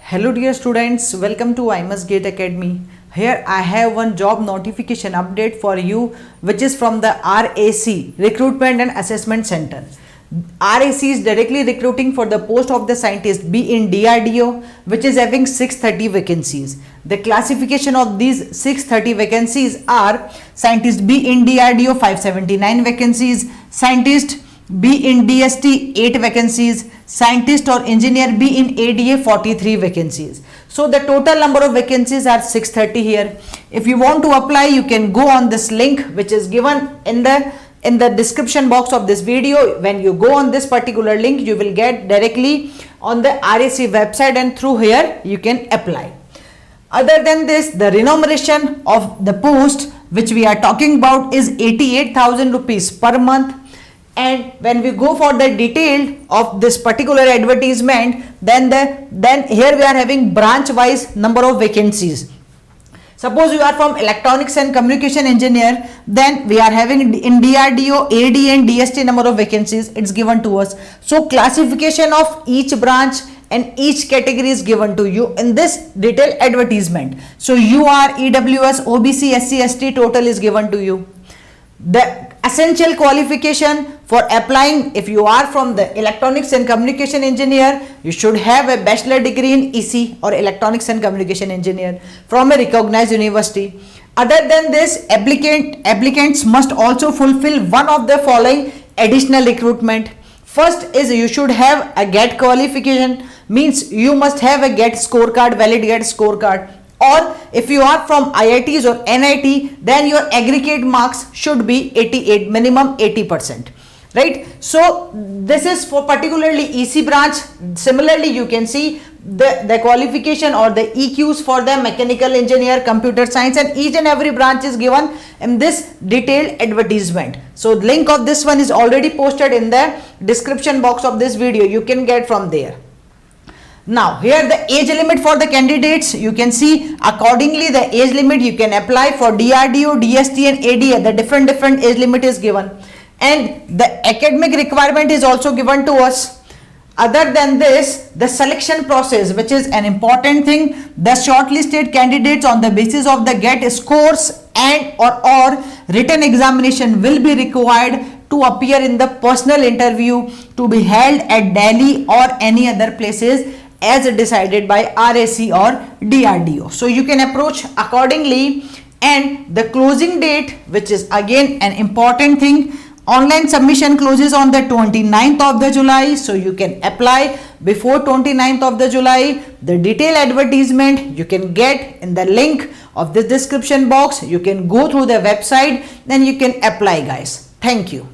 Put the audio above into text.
Hello dear students, welcome to IMSGate Academy. Here I have one job notification update for you which is from the RAC Recruitment and Assessment Center. RAC is directly recruiting for the post of the scientist B in DRDO which is having 630 vacancies. The classification of these 630 vacancies are scientist B in DRDO 579 vacancies, scientist B in DST 8 vacancies, scientist or engineer B in ADA 43 vacancies. So the total number of vacancies are 630 here. If you want to apply, you can go on this link which is given in the description box of this video. When you go on this particular link, you will get directly on the RAC website and through here you can apply. Other than this, the remuneration of the post which we are talking about is 88,000 rupees per month. And when we go for the detail of this particular advertisement, then here we are having branch wise number of vacancies. Suppose you are from electronics and communication engineer, then we are having in DRDO, AD and DST number of vacancies, it's given to us. So classification of each branch and each category is given to you in this detailed advertisement. So UR, EWS, OBC, SC, ST total is given to you. The essential qualification for applying, if you are from the electronics and communication engineer, you should have a bachelor degree in EC or electronics and communication engineer from a recognized university. Other than this, applicants must also fulfill one of the following additional recruitment. First is you should have a GATE qualification, means you must have a GATE scorecard, valid GATE scorecard. Or if you are from IITs or NIT, then your aggregate marks should be 88, minimum 80%, right? So this is for particularly EC branch. Similarly, you can see the qualification or the EQs for the mechanical engineer, computer science, and each and every branch is given in this detailed advertisement. So link of this one is already posted in the description box of this video. You can get from there. Now here the age limit for the candidates, you can see accordingly the age limit you can apply for DRDO, DST and ADA. The different age limit is given, and the academic requirement is also given to us. Other than this, the selection process, which is an important thing, the shortlisted candidates on the basis of the GATE scores and or written examination will be required to appear in the personal interview to be held at Delhi or any other places as decided by RAC or DRDO. So you can approach accordingly. And the closing date, which is again an important thing, online submission closes on the 29th of the July. So you can apply before 29th of the July. The detailed advertisement you can get in the link of this description box. You can go through the website, then you can apply, guys. Thank you.